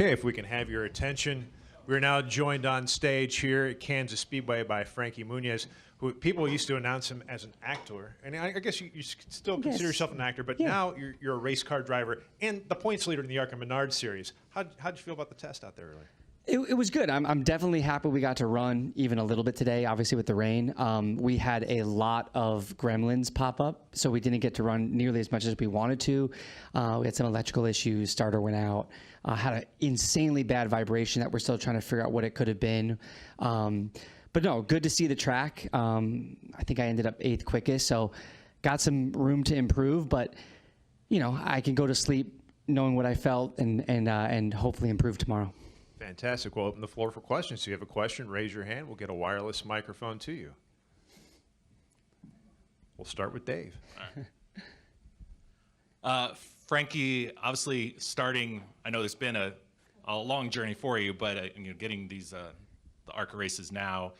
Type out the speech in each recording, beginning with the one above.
Okay, if we can have your attention. We're now joined on stage here at Kansas Speedway by Frankie Muniz, who people used to announce him as an actor. And I guess you still consider yourself an actor, but now you're a race car driver and the points leader in the ARCA Menards Series. How'd you feel about the test out there earlier? It was good. I'm definitely happy we got to run even a little bit today, obviously with the rain. We had a lot of gremlins pop up, so we didn't get to run nearly as much as we wanted to. We had some electrical issues, starter went out, had an insanely bad vibration that we're still trying to figure out what it could have been. But no, good to see the track. I think I ended up 8th quickest, so got some room to improve, but you know, I can go to sleep knowing what I felt and hopefully improve tomorrow. Fantastic. We'll open the floor for questions. If you have a question, raise your hand. We'll get a wireless microphone to you. We'll start with Dave. Frankie, obviously starting, I know it's been a long journey for you, but you know, getting these the ARCA races now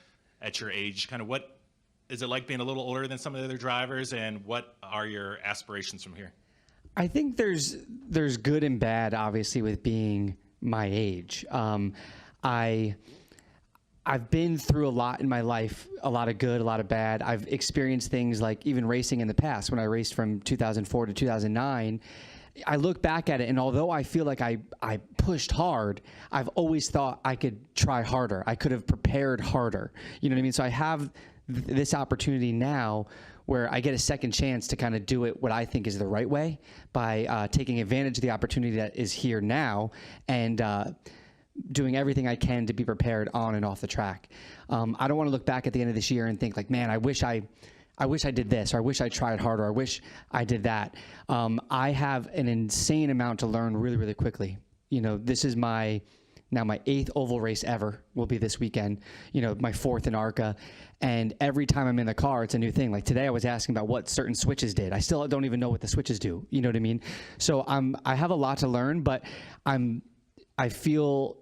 at your age, kind of what is it like being a little older than some of the other drivers, and what are your aspirations from here? I think there's good and bad, obviously, with being my age. I've been through a lot in my life, a lot of good, a lot of bad. I've experienced things like even racing in the past. When I raced from 2004 to 2009, I look back at it, and although I feel like I pushed hard, I've always thought I could try harder. I could have prepared harder. You know what I mean? So I have this opportunity now where I get a second chance to kind of do it what I think is the right way by taking advantage of the opportunity that is here now and doing everything I can to be prepared on and off the track. I don't want to look back at the end of this year and think like, man, I wish I did this, or I wish I tried harder, or I wish I did that. I have an insane amount to learn really, really quickly. You know, this is my 8th oval race ever will be this weekend, you know, my 4th in ARCA. And every time I'm in the car, it's a new thing. Like today I was asking about what certain switches did. I still don't even know what the switches do. You know what I mean? So I have a lot to learn, but I feel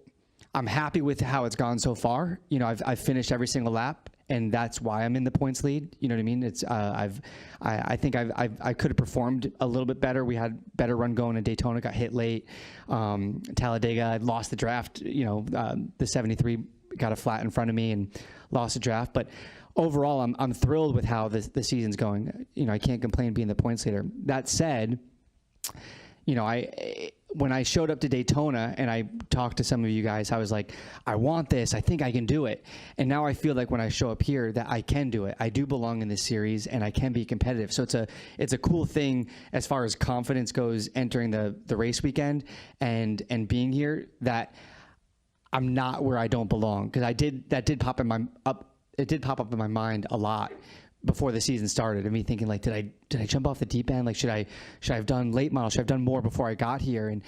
I'm happy with how it's gone so far. You know, I've finished every single lap, and that's why I'm in the points lead. You know what I mean? It's I think I could have performed a little bit better. We had better run going in Daytona, got hit late. Talladega, I lost the draft. You know, the 73 got a flat in front of me and lost the draft. But overall, I'm thrilled with how the season's going. You know, I can't complain being the points leader. That said, you know, when I showed up to Daytona and I talked to some of you guys, I was like, I want this. I think I can do it. And now I feel like when I show up here that I can do it. I do belong in this series and I can be competitive. So it's a cool thing as far as confidence goes entering the race weekend and being here, that I'm not where I don't belong. Because that did pop up in my mind a lot before the season started, and me thinking like, did I jump off the deep end? Like, should I have done late model? Should I have done more before I got here? And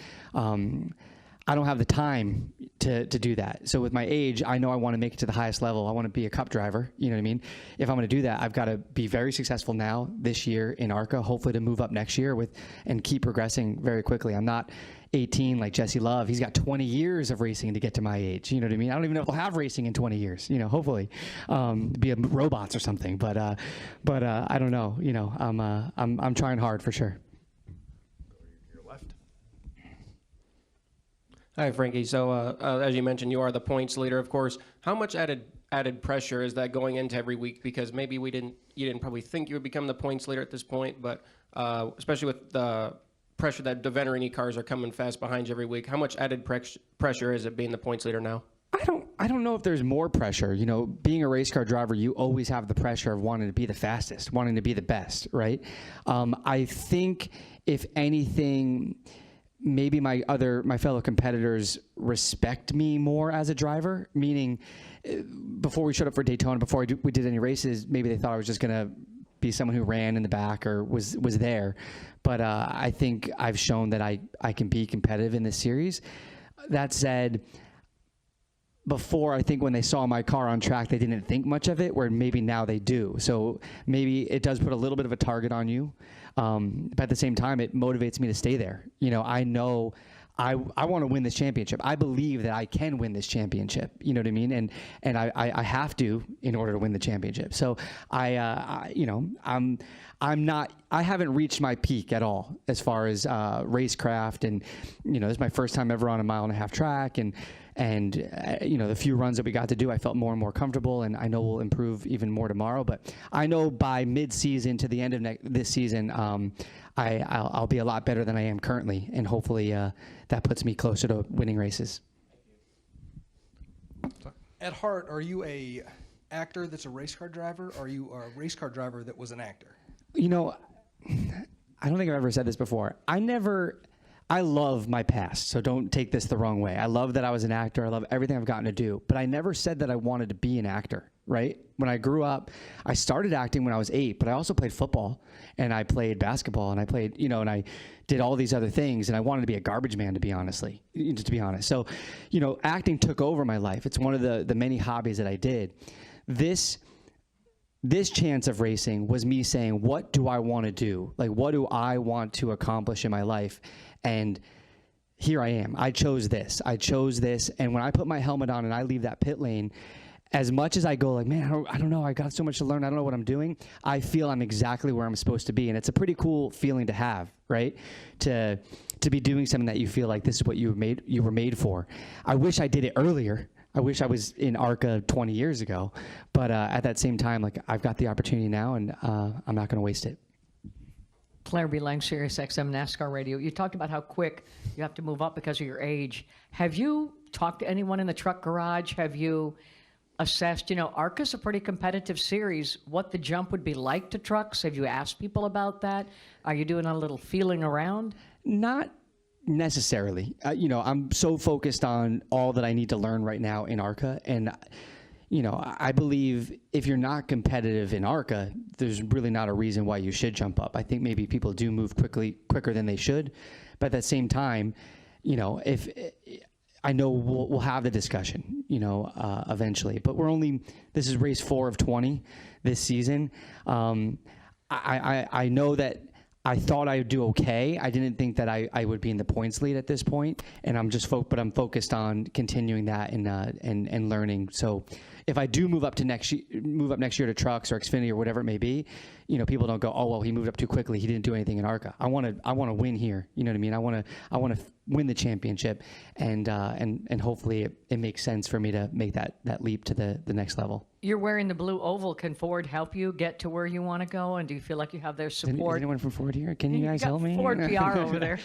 I don't have the time to do that. So with my age, I know I want to make it to the highest level. I want to be a cup driver. You know what I mean? If I'm going to do that, I've got to be very successful now this year in ARCA, hopefully to move up next year and keep progressing very quickly. I'm not 18 like Jesse Love. He's got 20 years of racing to get to my age. You know what I mean? I don't even know if we'll have racing in 20 years. You know, hopefully, be robots or something. But I don't know. You know, I'm trying hard for sure. Your left. Hi, Frankie. So as you mentioned, you are the points leader, of course. How much added pressure is that going into every week? Because maybe you didn't probably think you would become the points leader at this point, but especially with the pressure that the Veterini cars are coming fast behind you every week, how much added pressure is it being the points leader now? I don't know if there's more pressure. You know, being a race car driver, you always have the pressure of wanting to be the fastest, wanting to be the best, right? I think if anything, maybe my fellow competitors respect me more as a driver, meaning before we showed up for Daytona, before we did any races, maybe they thought I was just going to be someone who ran in the back or was there. But I think I've shown that I can be competitive in this series. That said, before, I think when they saw my car on track, they didn't think much of it, where maybe now they do. So maybe it does put a little bit of a target on you. But at the same time, it motivates me to stay there. You know, I know I want to win this championship. I believe that I can win this championship. You know what I mean? And I have to in order to win the championship. So you know, I'm not I haven't reached my peak at all as far as racecraft, and this is my first time ever on a 1.5 mile track, and the few runs that we got to do, I felt more and more comfortable, and I know we'll improve even more tomorrow. But I know by mid-season to the end of this season, I'll be a lot better than I am currently, and hopefully that puts me closer to winning races. At heart, are you a actor that's a race car driver, or are you a race car driver that was an actor? I don't think I've ever said this before. I love my past, so don't take this the wrong way. I love that I was an actor. I love everything I've gotten to do, but I never said that I wanted to be an actor, right? When I grew up, I started acting when I was 8, but I also played football, and I played basketball, and I played, and I did all these other things, and I wanted to be a garbage man, to be honest. So, acting took over my life. It's one of the many hobbies that I did. This chance of racing was me saying, what do I want to do? Like, what do I want to accomplish in my life? And here I am. I chose this. And when I put my helmet on and I leave that pit lane, as much as I go like, man, I don't know, I got so much to learn, I don't know what I'm doing, I feel I'm exactly where I'm supposed to be. And it's a pretty cool feeling to have, right? To be doing something that you feel like this is what you were made for. I wish I did it earlier. I wish I was in ARCA 20 years ago. But at that same time, like, I've got the opportunity now, and I'm not going to waste it. Claire B. Lang, Sirius XM NASCAR Radio. You talked about how quick you have to move up because of your age. Have you talked to anyone in the truck garage? Have you assessed, ARCA's a pretty competitive series, what the jump would be like to trucks? Have you asked people about that? Are you doing a little feeling around? Not necessarily. I'm so focused on all that I need to learn right now in ARCA, and I believe if you're not competitive in ARCA, there's really not a reason why you should jump up. I think maybe people do move quicker than they should, but at the same time, if I know we'll have the discussion, eventually. But this is race 4 of 20 this season. I know that I thought I would do okay. I didn't think that I would be in the points lead at this point, and I'm focused on continuing that and learning. So if I do move up next year to trucks or Xfinity or whatever it may be, people don't go, oh well, he moved up too quickly, he didn't do anything in ARCA. I want to win here. You know what I mean? I want to win the championship, and hopefully it makes sense for me to make that leap to the next level. You're wearing the blue oval. Can Ford help you get to where you want to go? And do you feel like you have their support? Is anyone from Ford here? Can you guys help me? Ford PR over there.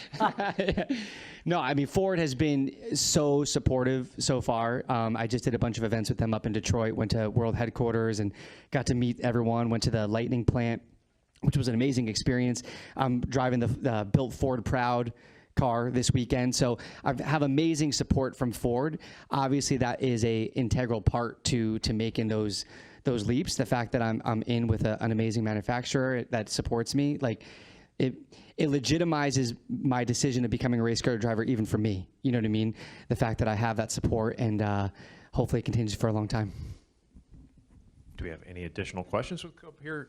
No, I mean, Ford has been so supportive so far. I just did a bunch of events with them up in Detroit, went to World Headquarters and got to meet everyone, went to the Lightning plant, which was an amazing experience. I'm driving the Built Ford Proud car this weekend. So I have amazing support from Ford. Obviously, that is a integral part to making those leaps. The fact that I'm in with an amazing manufacturer that supports me, like it legitimizes my decision of becoming a race car driver, even for me. You know what I mean? The fact that I have that support, and hopefully it continues for a long time. Do we have any additional questions? We'll go up here,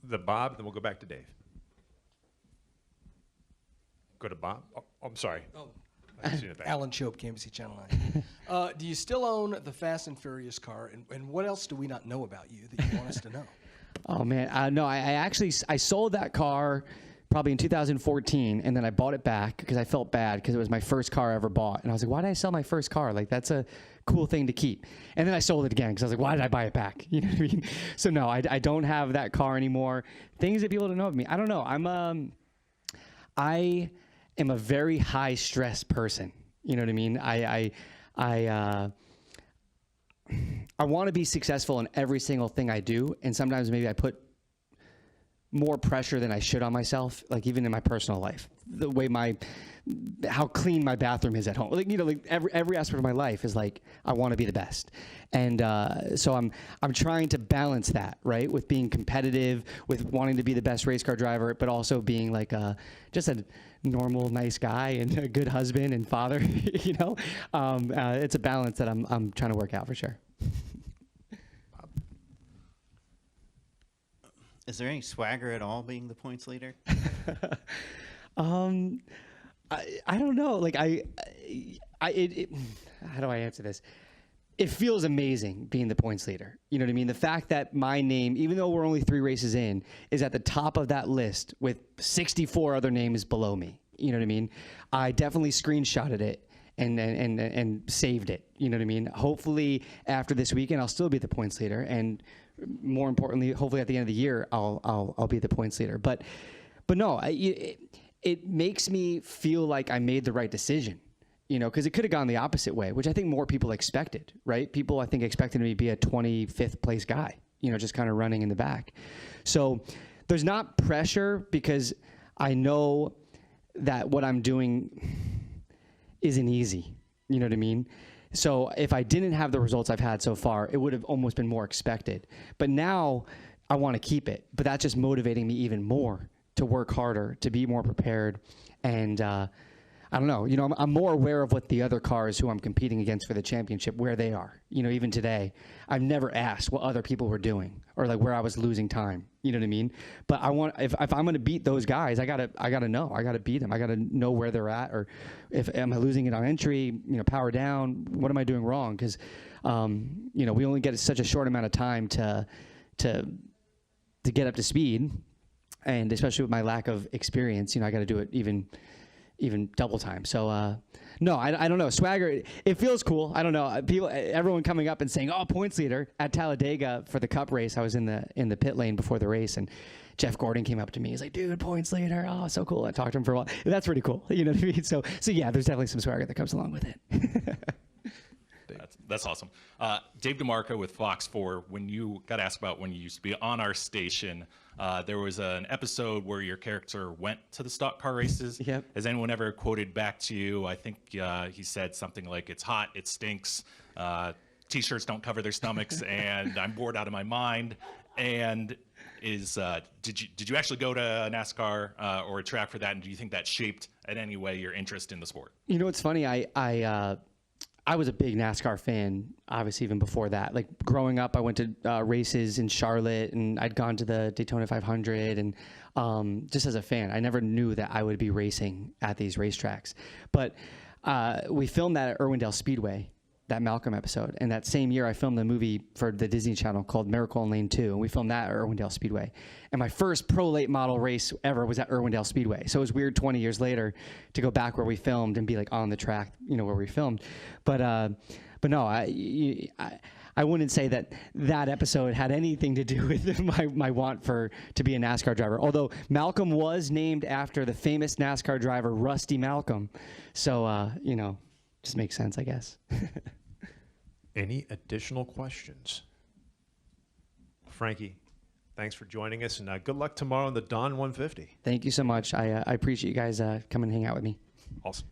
the Bob, then we'll go back to Dave. Go to Bob. Oh, I'm sorry. Oh, I haven't seen it back. Alan Chope, KMBC Channel 9. Do you still own the Fast and Furious car, and what else do we not know about you that you want us to know? Oh man, no, I actually sold that car probably in 2014, and then I bought it back because I felt bad because it was my first car I ever bought, and I was like, why did I sell my first car? Like, that's a cool thing to keep. And then I sold it again because I was like, why did I buy it back? You know what I mean? So no, I don't have that car anymore. Things that people don't know of me, I don't know. I am a very high stress person. You know what I mean? I want to be successful in every single thing I do, and sometimes maybe I put more pressure than I should on myself, like even in my personal life. The way how clean my bathroom is at home, like every aspect of my life is like I want to be the best, and so I'm trying to balance that, right, with being competitive, with wanting to be the best race car driver, but also being like just a normal, nice guy and a good husband and father. It's a balance that I'm trying to work out for sure. Is there any swagger at all being the points leader? I don't know. Like how do I answer this? it feels amazing being the points leader. You know what I mean? The fact that my name, even though we're only 3 races in, is at the top of that list with 64 other names below me. You know what I mean? I definitely screenshotted it and saved it. You know what I mean? Hopefully after this weekend, I'll still be the points leader, and more importantly, hopefully at the end of the year, I'll be the points leader. But no, it makes me feel like I made the right decision. You know, because it could have gone the opposite way, which I think more people expected, right? People, I think, expected me to be a 25th place guy, you know, just kind of running in the back. So there's not pressure because I know that what I'm doing isn't easy. You know what I mean? So if I didn't have the results I've had so far, it would have almost been more expected. But now I want to keep it. But that's just motivating me even more to work harder, to be more prepared, and I don't know. You know, I'm more aware of what the other cars who I'm competing against for the championship, where they are. You know, even today, I've never asked what other people were doing or like where I was losing time. You know what I mean? But I want, if I'm going to beat those guys, I gotta know. I gotta beat them. I gotta know where they're at, or if am I losing it on entry? You know, power down. What am I doing wrong? Because you know, we only get such a short amount of time to get up to speed, and especially with my lack of experience, you know, I got to do it even double time. So no, I don't know. Swagger, it feels cool. I don't know. Everyone coming up and saying, "Oh, points leader at Talladega for the Cup race." I was in the pit lane before the race, and Jeff Gordon came up to me. He's like, "Dude, points leader. Oh, so cool." I talked to him for a while. That's pretty cool. You know what I mean? So yeah, there's definitely some swagger that comes along with it. That's awesome. Dave DeMarco with Fox 4, when you got asked about when you used to be on our station, there was an episode where your character went to the stock car races. Yep. Has anyone ever quoted back to you? I think he said something like, "It's hot, it stinks, T-shirts don't cover their stomachs, and I'm bored out of my mind." And did you actually go to NASCAR or a track for that? And do you think that shaped in any way your interest in the sport? You know, it's funny. I was a big NASCAR fan, obviously, even before that. Like, growing up, I went to races in Charlotte, and I'd gone to the Daytona 500, and just as a fan, I never knew that I would be racing at these racetracks. But we filmed that at Irwindale Speedway, that Malcolm episode. And that same year, I filmed a movie for the Disney Channel called Miracle on Lane 2, and we filmed that at Irwindale Speedway. And my first pro late model race ever was at Irwindale Speedway. So it was weird 20 years later to go back where we filmed and be like on the track, you know, where we filmed. But no, I wouldn't say that episode had anything to do with my want to be a NASCAR driver. Although Malcolm was named after the famous NASCAR driver Rusty Malcolm. So, you know, just makes sense, I guess. Any additional questions? Frankie, thanks for joining us, and good luck tomorrow on the Dawn 150. Thank you so much. I appreciate you guys coming and hang out with me. Awesome.